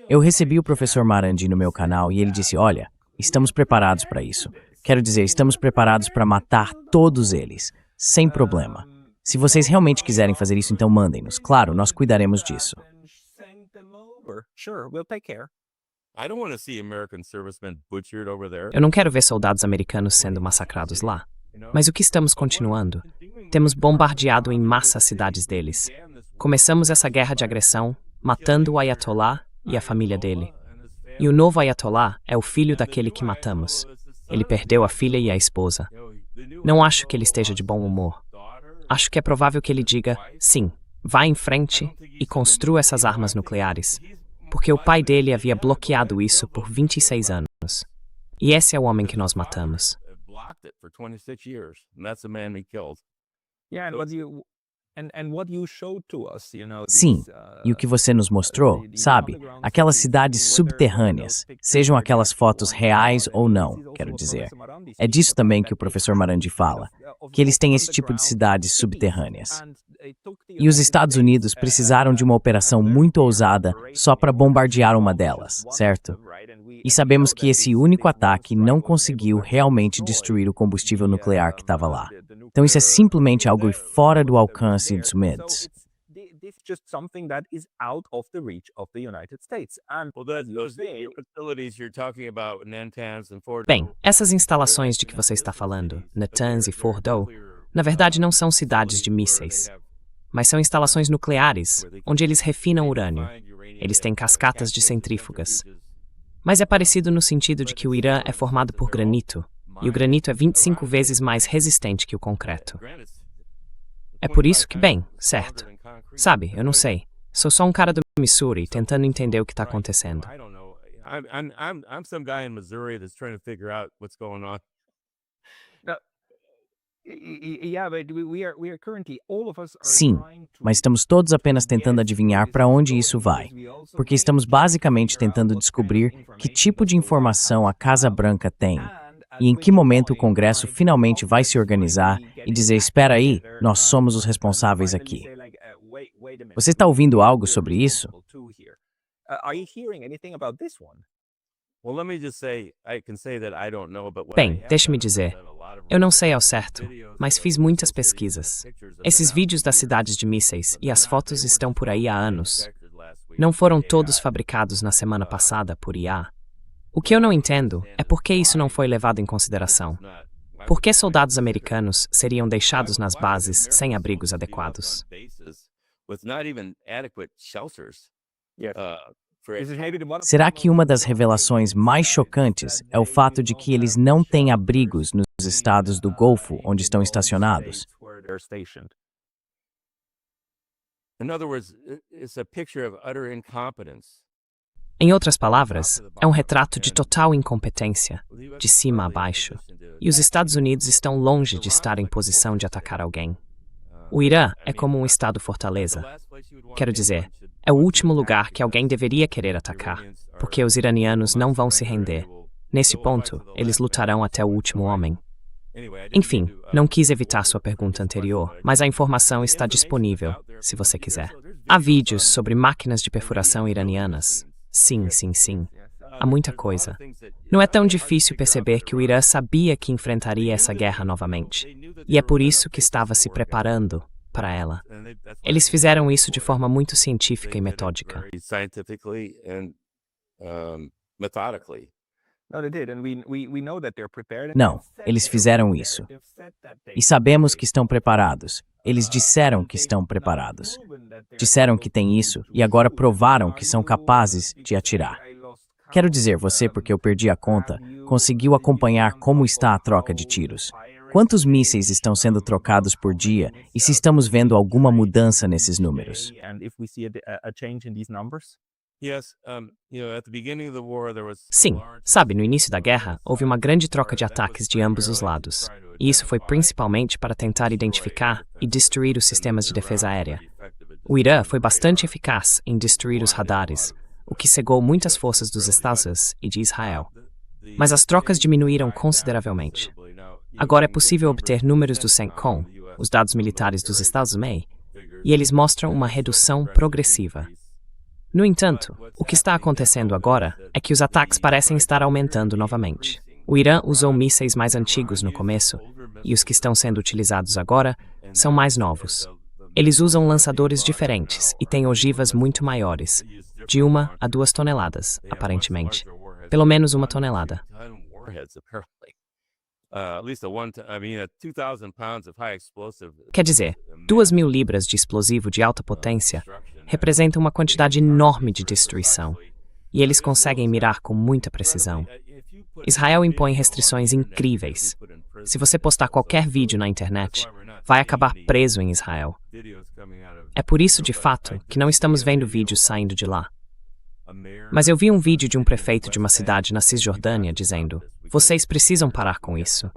Eu recebi o professor Marandi no meu canal e ele disse, olha, estamos preparados para isso. Quero dizer, estamos preparados para matar todos eles, sem problema. Se vocês realmente quiserem fazer isso, então mandem-nos. Claro, nós cuidaremos disso. Eu não quero ver soldados americanos sendo massacrados lá. Mas o que estamos continuando? Temos bombardeado em massa as cidades deles. Começamos essa guerra de agressão, matando o Ayatollah e a família dele. E o novo Ayatollah é o filho daquele que matamos. Ele perdeu a filha e a esposa. Não acho que ele esteja de bom humor. Acho que é provável que ele diga, sim, vá em frente e construa essas armas nucleares, porque o pai dele havia bloqueado isso por 26 anos. E esse é o homem que nós matamos. Sim, e o que você nos mostrou, sabe, aquelas cidades subterrâneas, sejam aquelas fotos reais ou não, quero dizer. É disso também que o professor Marandi fala, que eles têm esse tipo de cidades subterrâneas. E os Estados Unidos precisaram de uma operação muito ousada só para bombardear uma delas, certo? E sabemos que esse único ataque não conseguiu realmente destruir o combustível nuclear que estava lá. Então isso é simplesmente algo fora do alcance dos Mids. This is just something that is out of the reach of the United States. And Those facilities you're talking about, Natanz and Fort. Bem, essas instalações de que você está falando, Natanz e Fordow, na verdade não são cidades de mísseis, mas são instalações nucleares, onde eles refinam urânio. Eles têm cascatas de centrífugas. Mas é parecido no sentido de que o Irã é formado por granito, e o granito é 25 vezes mais resistente que o concreto. É por isso que, bem, certo. Sabe, eu não sei. Sou só um cara do Missouri tentando entender o que está acontecendo. I don't know. I'm some guy in Missouri that's trying to figure out what's going on. yeah, but we are currently all of us are Sim, trying to mas estamos todos apenas tentando adivinhar para onde isso vai, porque estamos basicamente tentando descobrir que tipo de informação a Casa Branca tem e em que momento o Congresso finalmente vai se organizar e dizer: espera aí, nós somos os responsáveis aqui. Você está ouvindo algo sobre isso? Are you hearing anything about this one? Well, let me just say, I can say that I don't know, but what I Bem, have deixe-me done is dizer, done a lot of eu não sei ao certo, mas fiz muitas pesquisas. Esses vídeos das cidades de mísseis e as fotos estão por aí há anos. Não foram todos fabricados na semana passada por IA. O que eu não entendo é por que isso não foi levado em consideração. Por que soldados americanos seriam deixados nas bases sem abrigos adequados? With not even adequate shelters. Yes. For This is maybe the one of Será que uma das revelações mais chocantes é o fato de que eles não têm abrigos nos estados do Golfo onde estão estacionados? where they're stationed. In other words, it's a picture of utter incompetence. Em outras palavras, é um retrato de total incompetência, de cima a baixo. E os Estados Unidos estão longe de estar em posição de atacar alguém. O Irã é como um estado fortaleza. Quero dizer, é o último lugar que alguém deveria querer atacar, porque os iranianos não vão se render. Nesse ponto, eles lutarão até o último homem. Enfim, não quis evitar sua pergunta anterior, mas a informação está disponível, se você quiser. Há vídeos sobre máquinas de perfuração iranianas. Sim, sim, sim. Há muita coisa. Não é tão difícil perceber que o Irã sabia que enfrentaria essa guerra novamente. E é por isso que estava se preparando para ela. Eles fizeram isso de forma muito científica e metódica. Very scientifically and methodically. No, they did, and we know that they're prepared. Não, eles fizeram isso. E sabemos que estão preparados. Eles disseram que estão preparados. Disseram que têm isso e agora provaram que são capazes de atirar. Quero dizer, você, porque eu perdi a conta, conseguiu acompanhar como está a troca de tiros. Quantos mísseis estão sendo trocados por dia e se estamos vendo alguma mudança nesses números? And if we see a change in these numbers? Yes, at the beginning of the war there was Sim, sabe, no início da guerra, houve uma grande troca de ataques de ambos os lados. E isso foi principalmente para tentar identificar e destruir os sistemas de defesa aérea. O Irã foi bastante eficaz em destruir os radares, o que cegou muitas forças dos Estados Unidos e de Israel. Mas as trocas diminuíram consideravelmente. Agora é possível obter números do CENTCOM, os dados militares dos Estados Unidos, e eles mostram uma redução progressiva. No entanto, o que está acontecendo agora é que os ataques parecem estar aumentando novamente. O Irã usou mísseis mais antigos no começo, e os que estão sendo utilizados agora são mais novos. Eles usam lançadores diferentes e têm ogivas muito maiores, de 1 a 2 toneladas, aparentemente. Pelo menos 1 tonelada. Quer dizer, 2.000 libras de explosivo de alta potência representam uma quantidade enorme de destruição, e eles conseguem mirar com muita precisão. Israel impõe restrições incríveis. Se você postar qualquer vídeo na internet, vai acabar preso em Israel. É por isso, de fato, que não estamos vendo vídeos saindo de lá. Mas eu vi um vídeo de um prefeito de uma cidade na Cisjordânia dizendo: vocês precisam parar com isso.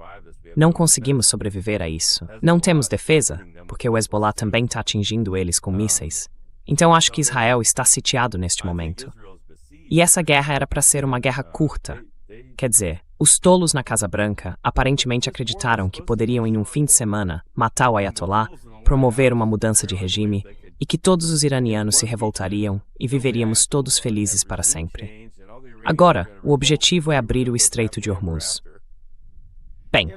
Não conseguimos sobreviver a isso. Não temos defesa, porque o Hezbollah também está atingindo eles com mísseis. Então acho que Israel está sitiado neste momento. E essa guerra era para ser uma guerra curta. Quer dizer, os tolos na Casa Branca aparentemente acreditaram que poderiam em um fim de semana matar o Ayatollah promover uma mudança de regime e que todos os iranianos se revoltariam e viveríamos todos felizes para sempre. Agora, o objetivo é abrir o Estreito de Hormuz. Bem,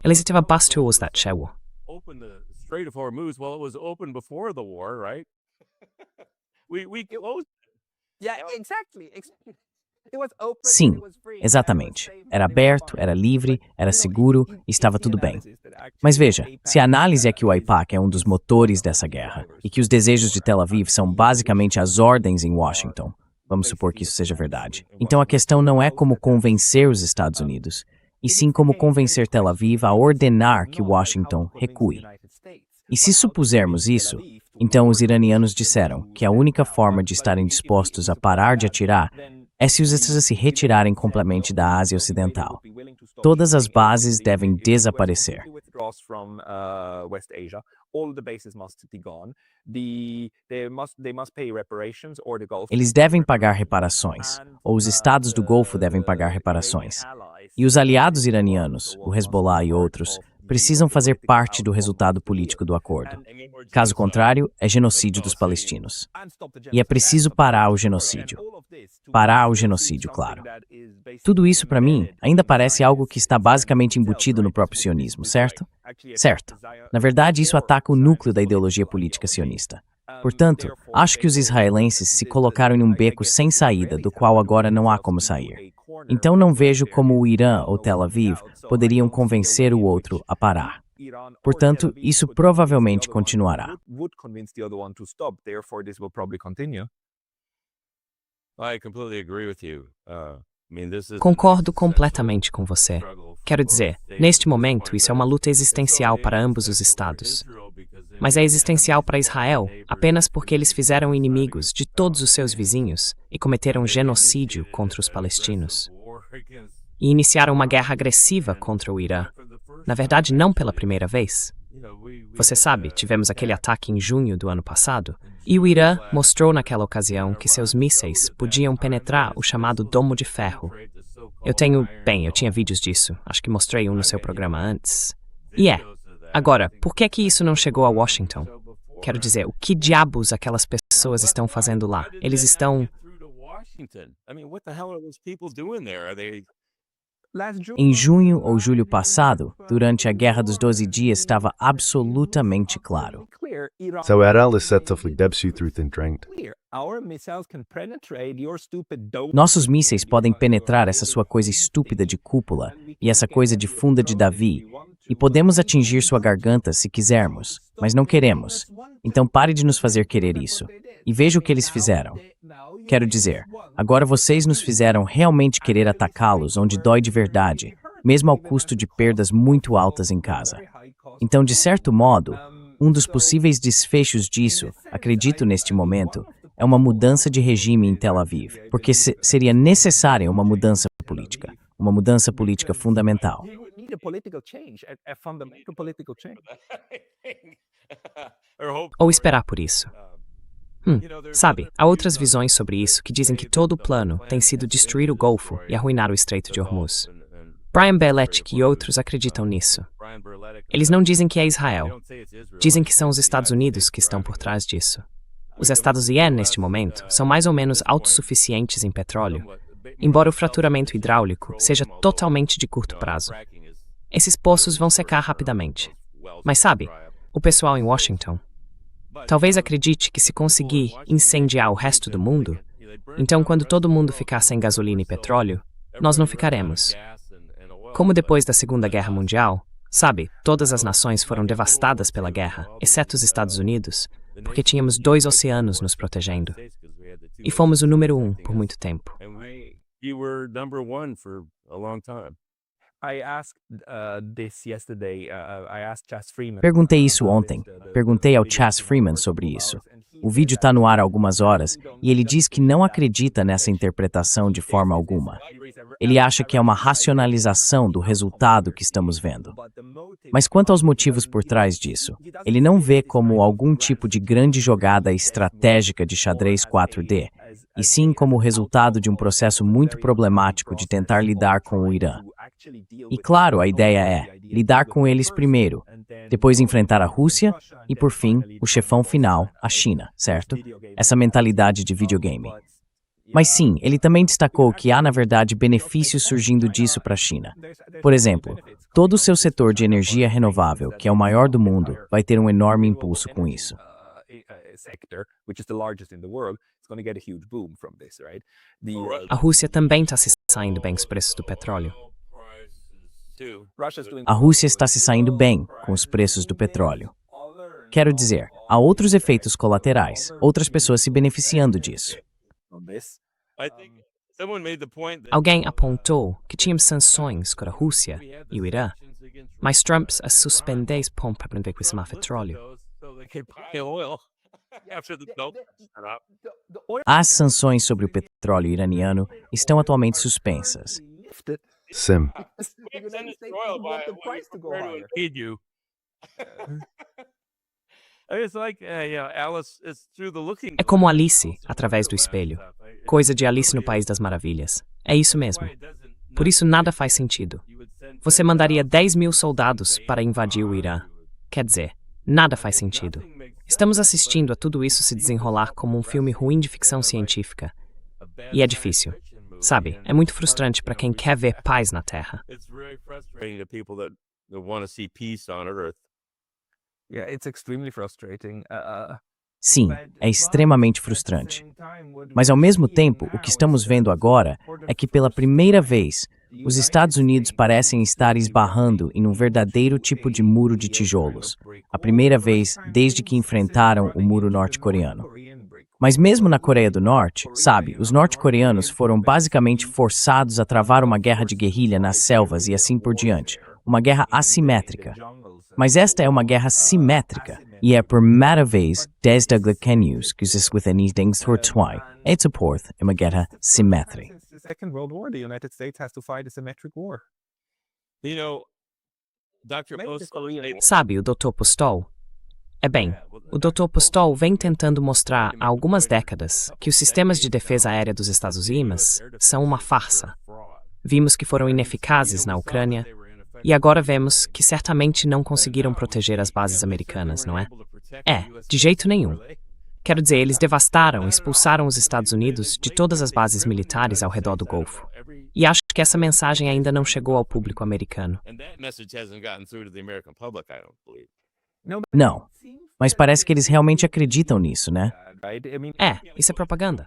Elizabeth Bastos that show. Open the Strait of Hormuz. Well, it was open before the war, right? We closed. Yeah, exactly. It was open, Sim, it was free. exatamente. Era aberto, era livre, era seguro e estava tudo bem. Mas veja, se a análise é que o AIPAC é um dos motores dessa guerra e que os desejos de Tel Aviv são basicamente as ordens em Washington, vamos supor que isso seja verdade. Então a questão não é como convencer os Estados Unidos, e sim como convencer Tel Aviv a ordenar que Washington recue. E se supusermos isso, então os iranianos disseram que a única forma de estarem dispostos a parar de atirar é se os Estados se retirarem completamente da Ásia Ocidental. Todas as bases devem desaparecer. Eles devem pagar reparações, ou os estados do Golfo devem pagar reparações. E os aliados iranianos, o Hezbollah e outros, precisam fazer parte do resultado político do acordo. Caso contrário, é genocídio dos palestinos. E é preciso parar o genocídio. Parar o genocídio, claro. Tudo isso, para mim, ainda parece algo que está basicamente embutido no próprio sionismo, certo? Certo. Na verdade, isso ataca o núcleo da ideologia política sionista. Portanto, acho que os israelenses se colocaram em um beco sem saída, do qual agora não há como sair. Então não vejo como o Irã ou Tel Aviv poderiam convencer o outro a parar. Portanto, isso provavelmente continuará. Concordo completamente com você. Quero dizer, neste momento, isso é uma luta existencial para ambos os estados. Mas é existencial para Israel apenas porque eles fizeram inimigos de todos os seus vizinhos e cometeram genocídio contra os palestinos. E iniciaram uma guerra agressiva contra o Irã. Na verdade, não pela primeira vez. Você sabe, tivemos aquele ataque em junho do ano passado, e o Irã mostrou naquela ocasião que seus mísseis podiam penetrar o chamado Domo de Ferro. Eu tinha vídeos disso, acho que mostrei um no seu programa antes. Agora, por que isso não chegou a Washington? Quero dizer, o que diabos aquelas pessoas estão fazendo lá? Eles estão... Em junho ou julho passado, durante a Guerra dos 12 Dias, estava absolutamente claro. Så är alla sätt att flyga ut drängt. Nossos mísseis podem penetrar essa sua coisa estúpida de cúpula e essa coisa de funda de Davi, e podemos atingir sua garganta se quisermos, mas não queremos. Então pare de nos fazer querer isso. E veja o que eles fizeram. Quero dizer, agora vocês nos fizeram realmente querer atacá-los onde dói de verdade, mesmo ao custo de perdas muito altas em casa. Então, de certo modo, um dos possíveis desfechos disso, acredito neste momento, é uma mudança de regime em Tel Aviv, porque seria necessária uma mudança política fundamental. Ou esperar por isso. Sabe, há outras visões sobre isso que dizem que todo o plano tem sido destruir o Golfo e arruinar o Estreito de Hormuz. Brian Berletic e outros acreditam nisso. Eles não dizem que é Israel. Dizem que são os Estados Unidos que estão por trás disso. Os Estados Unidos, neste momento, são mais ou menos autossuficientes em petróleo, embora o fraturamento hidráulico seja totalmente de curto prazo. Esses poços vão secar rapidamente. Mas sabe, o pessoal em Washington talvez acredite que se conseguir incendiar o resto do mundo, então quando todo mundo ficar sem gasolina e petróleo, nós não ficaremos. Como depois da Segunda Guerra Mundial, sabe, todas as nações foram devastadas pela guerra, exceto os Estados Unidos, porque tínhamos 2 oceanos nos protegendo. E fomos o número 1 por muito tempo. Perguntei isso ontem. Perguntei ao Chas Freeman sobre isso. O vídeo está no ar há algumas horas e ele diz que não acredita nessa interpretação de forma alguma. Ele acha que é uma racionalização do resultado que estamos vendo. Mas quanto aos motivos por trás disso, ele não vê como algum tipo de grande jogada estratégica de xadrez 4D, e sim como o resultado de um processo muito problemático de tentar lidar com o Irã. E claro, a ideia é lidar com eles primeiro, depois enfrentar a Rússia e, por fim, o chefão final, a China, certo? Essa mentalidade de videogame. Mas sim, ele também destacou que há, na verdade, benefícios surgindo disso para a China. Por exemplo, todo o seu setor de energia renovável, que é o maior do mundo, vai ter um enorme impulso com isso. A Rússia também está se saindo bem com os preços do petróleo. A Rússia está se saindo bem com os preços do petróleo. Quero dizer, há outros efeitos colaterais, outras pessoas se beneficiando disso. Alguém apontou que tínhamos sanções contra a Rússia e o Irã, mas Trump as suspendeu para aprender com esse petróleo. As sanções sobre o petróleo iraniano estão atualmente suspensas. Sim. É como Alice através do espelho. Coisa de Alice no País das Maravilhas. É isso mesmo. Por isso nada faz sentido. Você mandaria 10.000 soldados para invadir o Irã. Quer dizer, nada faz sentido. Estamos assistindo a tudo isso se desenrolar como um filme ruim de ficção científica. E é difícil. Sabe, é muito frustrante para quem quer ver paz na Terra. Sim, é extremamente frustrante. Mas, ao mesmo tempo, o que estamos vendo agora é que, pela primeira vez, os Estados Unidos parecem estar esbarrando em um verdadeiro tipo de muro de tijolos. A primeira vez desde que enfrentaram o muro norte-coreano. Mas mesmo na Coreia do Norte, sabe, os norte-coreanos foram basicamente forçados a travar uma guerra de guerrilha nas selvas e assim por diante. Uma guerra assimétrica. Mas esta é uma guerra simétrica. E é por primeira vez desde a Guerra que os estadunidenses forçaram a supor uma guerra simétrica. Sabe, o Dr. Postol? Bem, o Dr. Postol vem tentando mostrar há algumas décadas que os sistemas de defesa aérea dos Estados Unidos são uma farsa. Vimos que foram ineficazes na Ucrânia e agora vemos que certamente não conseguiram proteger as bases americanas, não é? De jeito nenhum. Quero dizer, eles devastaram e expulsaram os Estados Unidos de todas as bases militares ao redor do Golfo. E acho que essa mensagem ainda não chegou ao público americano. Não, mas parece que eles realmente acreditam nisso, né? Isso é propaganda.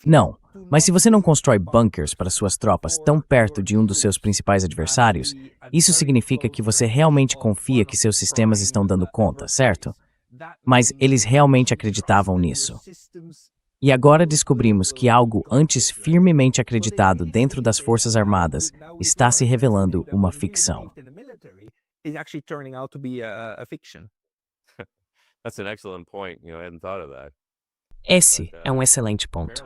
Não, mas se você não constrói bunkers para suas tropas tão perto de um dos seus principais adversários, isso significa que você realmente confia que seus sistemas estão dando conta, certo? Mas eles realmente acreditavam nisso. E agora descobrimos que algo antes firmemente acreditado dentro das Forças Armadas está se revelando uma ficção. Esse é um excelente ponto.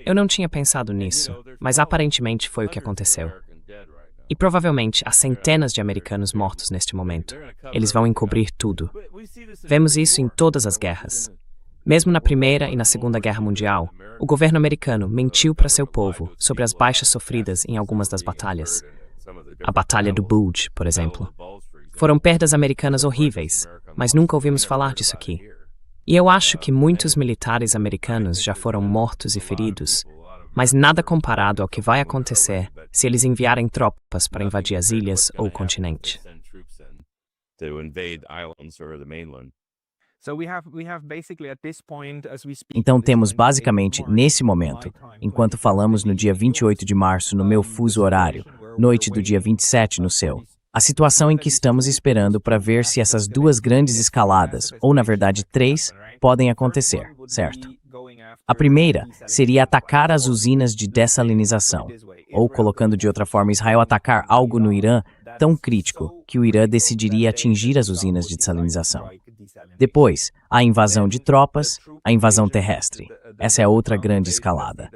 Eu não tinha pensado nisso, mas aparentemente foi o que aconteceu. E provavelmente há centenas de americanos mortos neste momento. Eles vão encobrir tudo. Vemos isso em todas as guerras. Mesmo na Primeira e na Segunda Guerra Mundial, o governo americano mentiu para seu povo sobre as baixas sofridas em algumas das batalhas. A Batalha do Bulge, por exemplo. Foram perdas americanas horríveis, mas nunca ouvimos falar disso aqui. E eu acho que muitos militares americanos já foram mortos e feridos, mas nada comparado ao que vai acontecer se eles enviarem tropas para invadir as ilhas ou o continente. Então temos basicamente, nesse momento, enquanto falamos no dia 28 de março no meu fuso horário, noite do dia 27 no seu, a situação em que estamos esperando para ver se essas duas grandes escaladas, ou na verdade 3, podem acontecer, certo? A primeira seria atacar as usinas de dessalinização, ou, colocando de outra forma, Israel atacar algo no Irã tão crítico que o Irã decidiria atingir as usinas de dessalinização. Depois, a invasão de tropas, a invasão terrestre. Essa é outra grande escalada.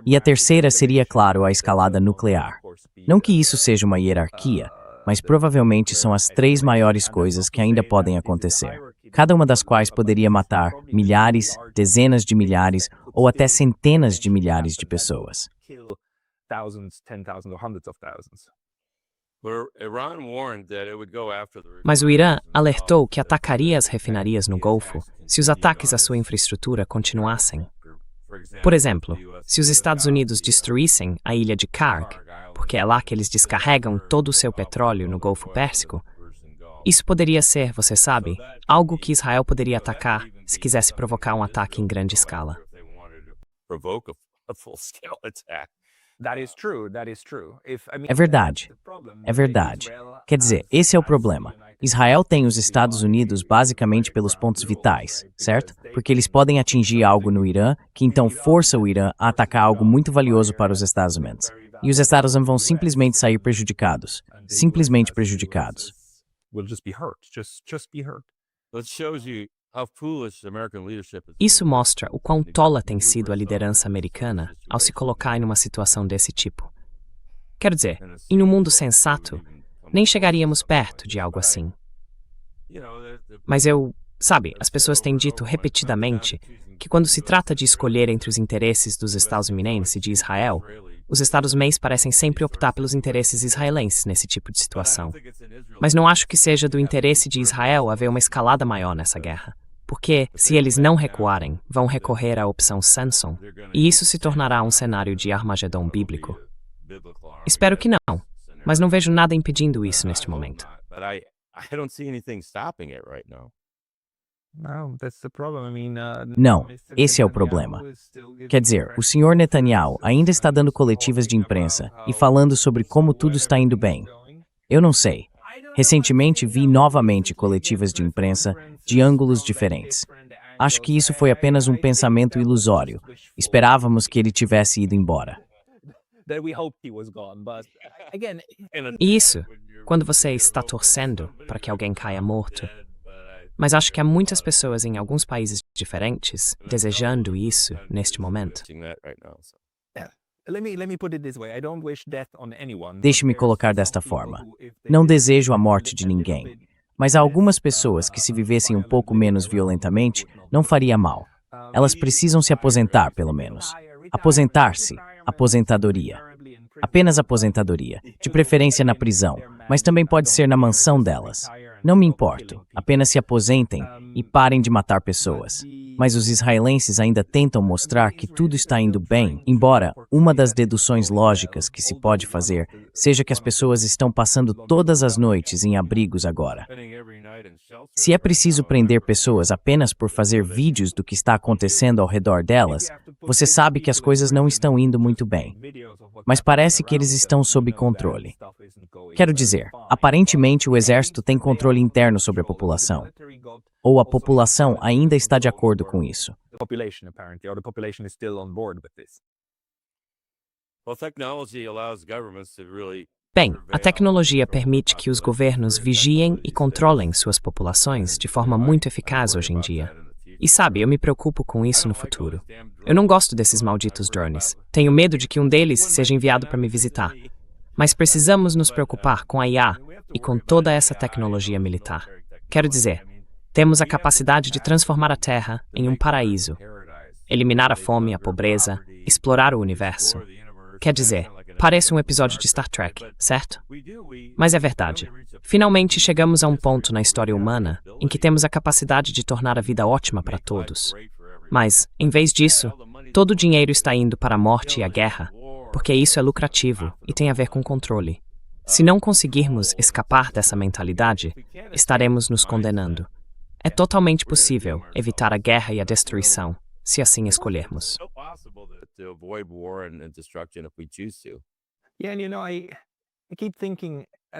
E a terceira seria, claro, a escalada nuclear. Não que isso seja uma hierarquia, mas provavelmente são as 3 maiores coisas que ainda podem acontecer, cada uma das quais poderia matar milhares, dezenas de milhares ou até centenas de milhares de pessoas. Mas o Irã alertou que atacaria as refinarias no Golfo se os ataques à sua infraestrutura continuassem. Por exemplo, se os Estados Unidos destruíssem a ilha de Karg, porque é lá que eles descarregam todo o seu petróleo no Golfo Pérsico, isso poderia ser, você sabe, algo que Israel poderia atacar se quisesse provocar um ataque em grande escala. É verdade. É verdade. Quer dizer, esse é o problema. Israel tem os Estados Unidos basicamente pelos pontos vitais, certo? Porque eles podem atingir algo no Irã, que então força o Irã a atacar algo muito valioso para os Estados Unidos. E os Estados Unidos vão simplesmente sair prejudicados. Simplesmente prejudicados. Isso mostra o quão tola tem sido a liderança americana ao se colocar em uma situação desse tipo. Quero dizer, em um mundo sensato, nem chegaríamos perto de algo assim. Mas sabe, as pessoas têm dito repetidamente que quando se trata de escolher entre os interesses dos estadunidenses e de Israel, os Estados-membros parecem sempre optar pelos interesses israelenses nesse tipo de situação. Mas não acho que seja do interesse de Israel haver uma escalada maior nessa guerra. Porque, se eles não recuarem, vão recorrer à opção Samson, e isso se tornará um cenário de Armagedon bíblico. Espero que não, mas não vejo nada impedindo isso neste momento. Não, esse é o problema. Quer dizer, o senhor Netanyahu ainda está dando coletivas de imprensa e falando sobre como tudo está indo bem. Eu não sei. Recentemente vi novamente coletivas de imprensa de ângulos diferentes. Acho que isso foi apenas um pensamento ilusório. Esperávamos que ele tivesse ido embora. E isso, quando você está torcendo para que alguém caia morto. Mas acho que há muitas pessoas em alguns países diferentes desejando isso neste momento. Deixe-me colocar desta forma. Não desejo a morte de ninguém, mas há algumas pessoas que, se vivessem um pouco menos violentamente, não faria mal. Elas precisam se aposentar, pelo menos. Aposentar-se. Aposentadoria. Apenas aposentadoria. De preferência na prisão, mas também pode ser na mansão delas. Não me importo. Apenas se aposentem e parem de matar pessoas. Mas os israelenses ainda tentam mostrar que tudo está indo bem, embora uma das deduções lógicas que se pode fazer seja que as pessoas estão passando todas as noites em abrigos agora. Se é preciso prender pessoas apenas por fazer vídeos do que está acontecendo ao redor delas, você sabe que as coisas não estão indo muito bem. Mas parece que eles estão sob controle. Quero dizer, aparentemente o exército tem controle interno sobre a população. Ou a população ainda está de acordo com isso. Bem, a tecnologia permite que os governos vigiem e controlem suas populações de forma muito eficaz hoje em dia. E sabe, eu me preocupo com isso no futuro. Eu não gosto desses malditos drones. Tenho medo de que um deles seja enviado para me visitar. Mas precisamos nos preocupar com a IA e com toda essa tecnologia militar. Quero dizer, temos a capacidade de transformar a Terra em um paraíso, eliminar a fome e a pobreza, explorar o universo. Quer dizer, parece um episódio de Star Trek, certo? Mas é verdade. Finalmente chegamos a um ponto na história humana em que temos a capacidade de tornar a vida ótima para todos. Mas, em vez disso, todo o dinheiro está indo para a morte e a guerra, porque isso é lucrativo e tem a ver com controle. Se não conseguirmos escapar dessa mentalidade, estaremos nos condenando. É totalmente possível evitar a guerra e a destruição, se assim escolhermos.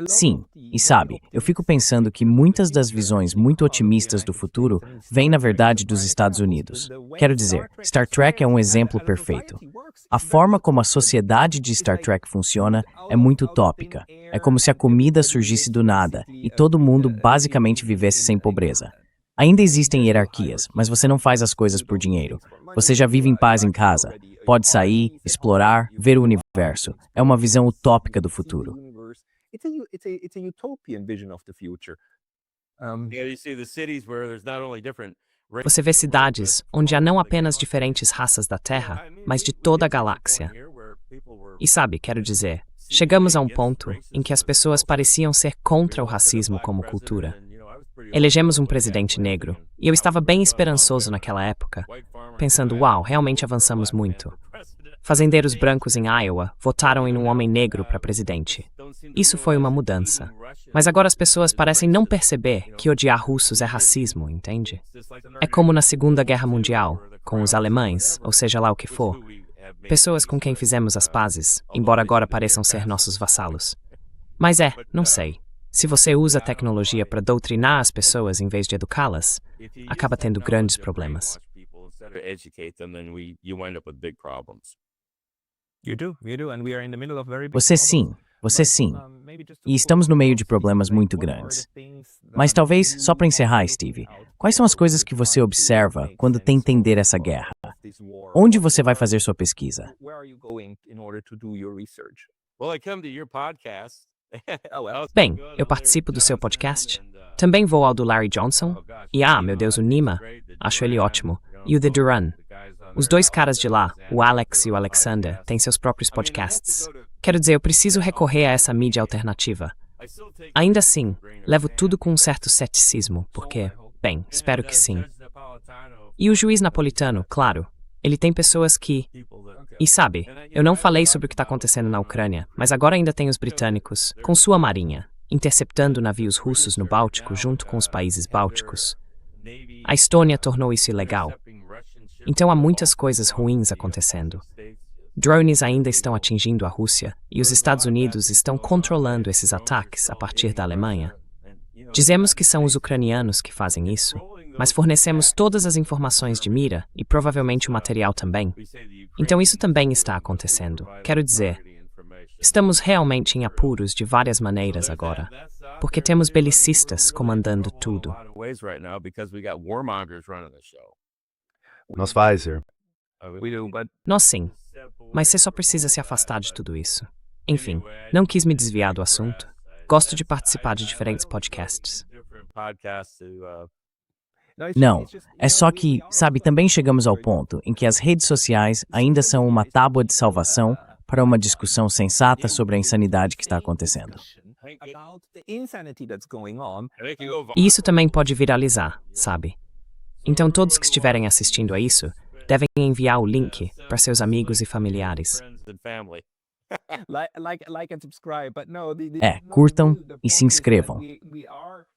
Sim, e sabe, eu fico pensando que muitas das visões muito otimistas do futuro vêm, na verdade, dos Estados Unidos. Quero dizer, Star Trek é um exemplo perfeito. A forma como a sociedade de Star Trek funciona é muito utópica. É como se a comida surgisse do nada e todo mundo basicamente vivesse sem pobreza. Ainda existem hierarquias, mas você não faz as coisas por dinheiro. Você já vive em paz em casa. Pode sair, explorar, ver o universo. É uma visão utópica do futuro. Você vê cidades onde há não apenas diferentes raças da Terra, mas de toda a galáxia. E sabe, quero dizer, chegamos a um ponto em que as pessoas pareciam ser contra o racismo como cultura. Elegemos um presidente negro, e eu estava bem esperançoso naquela época, pensando, uau, realmente avançamos muito. Fazendeiros brancos em Iowa votaram em um homem negro para presidente. Isso foi uma mudança. Mas agora as pessoas parecem não perceber que odiar russos é racismo, entende? É como na Segunda Guerra Mundial, com os alemães, ou seja lá o que for. Pessoas com quem fizemos as pazes, embora agora pareçam ser nossos vassalos. Mas não sei. Se você usa a tecnologia para doutrinar as pessoas em vez de educá-las, acaba tendo grandes problemas. Você sim. E estamos no meio de problemas muito grandes. Mas talvez, só para encerrar, Steve, quais são as coisas que você observa quando tenta entender essa guerra? Onde você vai fazer sua pesquisa? Bem, eu participo do seu podcast. Também vou ao do Larry Johnson. E meu Deus, o Nima. Acho ele ótimo. E o The Duran. Os dois caras de lá, o Alex e o Alexander, têm seus próprios podcasts. Quero dizer, eu preciso recorrer a essa mídia alternativa. Ainda assim, levo tudo com um certo ceticismo, porque, bem, espero que sim. E o juiz napolitano, claro, ele tem pessoas que... E sabe, eu não falei sobre o que está acontecendo na Ucrânia, mas agora ainda tem os britânicos, com sua marinha, interceptando navios russos no Báltico junto com os países bálticos. A Estônia tornou isso ilegal. Então há muitas coisas ruins acontecendo. Drones ainda estão atingindo a Rússia e os Estados Unidos estão controlando esses ataques a partir da Alemanha. Dizemos que são os ucranianos que fazem isso, mas fornecemos todas as informações de mira e provavelmente o material também. Então isso também está acontecendo. Quero dizer, estamos realmente em apuros de várias maneiras agora, porque temos belicistas comandando tudo. Nós Pfizer. Nós sim, mas você só precisa se afastar de tudo isso. Enfim, não quis me desviar do assunto. Gosto de participar de diferentes podcasts. Não, é só que, sabe, também chegamos ao ponto em que as redes sociais ainda são uma tábua de salvação para uma discussão sensata sobre a insanidade que está acontecendo. E isso também pode viralizar, sabe? Então todos que estiverem assistindo a isso devem enviar o link para seus amigos e familiares. Curtam e se inscrevam.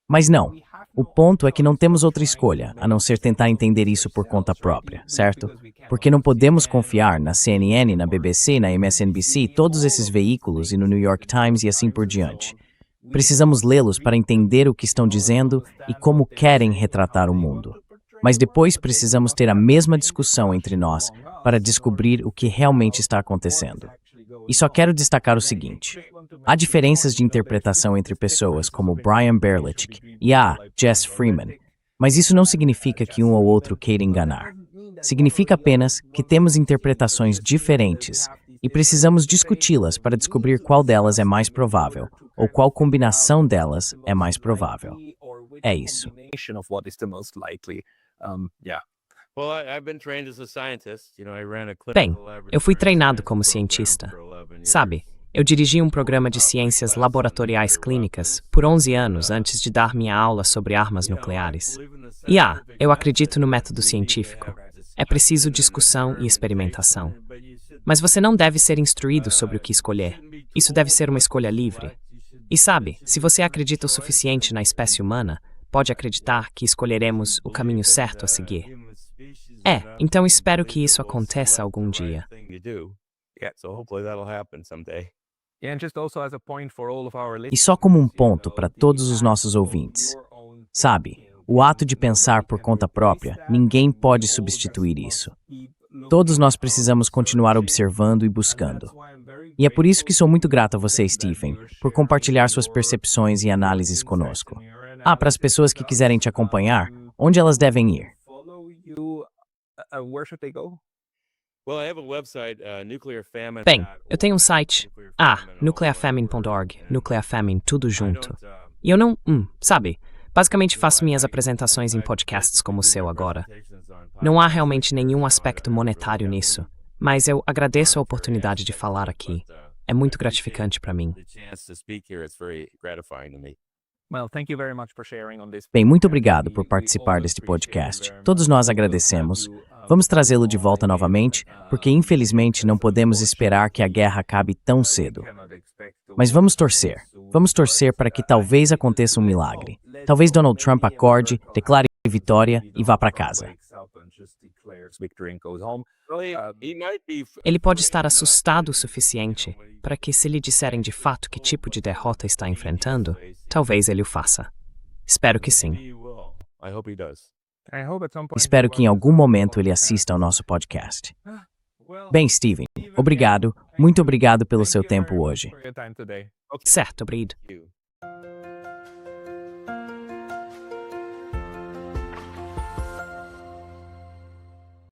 Mas não, o ponto é que não temos outra escolha, a não ser tentar entender isso por conta própria, certo? Porque não podemos confiar na CNN, na BBC, na MSNBC, todos esses veículos e no New York Times e assim por diante. Precisamos lê-los para entender o que estão dizendo e como querem retratar o mundo. Mas depois precisamos ter a mesma discussão entre nós para descobrir o que realmente está acontecendo. E só quero destacar o seguinte. Há diferenças de interpretação entre pessoas como Brian Berlichk e Jess Freeman, mas isso não significa que um ou outro queira enganar. Significa apenas que temos interpretações diferentes e precisamos discuti-las para descobrir qual delas é mais provável, ou qual combinação delas é mais provável. É isso. Bem, eu fui treinado como cientista. Sabe, eu dirigi um programa de ciências laboratoriais clínicas por 11 anos antes de dar minha aula sobre armas nucleares. E eu acredito no método científico. É preciso discussão e experimentação. Mas você não deve ser instruído sobre o que escolher. Isso deve ser uma escolha livre. E sabe, se você acredita o suficiente na espécie humana, pode acreditar que escolheremos o caminho certo a seguir. Então espero que isso aconteça algum dia. E só como um ponto para todos os nossos ouvintes. Sabe, o ato de pensar por conta própria, ninguém pode substituir isso. Todos nós precisamos continuar observando e buscando. E é por isso que sou muito grato a você, Stephen, por compartilhar suas percepções e análises conosco. Para as pessoas que quiserem te acompanhar, onde elas devem ir? Bem, eu tenho um site, nuclearfamine.org, nuclearfamine tudo junto. E eu não, sabe, basicamente faço minhas apresentações em podcasts como o seu agora. Não há realmente nenhum aspecto monetário nisso, mas eu agradeço a oportunidade de falar aqui. É muito gratificante para mim. The chance to speak here, it's very gratifying to me. Well, thank you very much for sharing on this. Bem, muito obrigado por participar deste podcast. Todos nós agradecemos. Vamos trazê-lo de volta novamente, porque infelizmente não podemos esperar que a guerra acabe tão cedo. Mas vamos torcer. Vamos torcer para que talvez aconteça um milagre. Talvez Donald Trump acorde, declare vitória e vá para casa. Ele pode estar assustado o suficiente para que, se lhe disserem de fato que tipo de derrota está enfrentando, talvez ele o faça. Espero que sim. He will. I hope he does. I hope at some point Espero que em algum momento ele assista ao nosso podcast. Bem, Steven, obrigado, muito obrigado pelo seu tempo hoje. for your time today. Certo, Breed. You.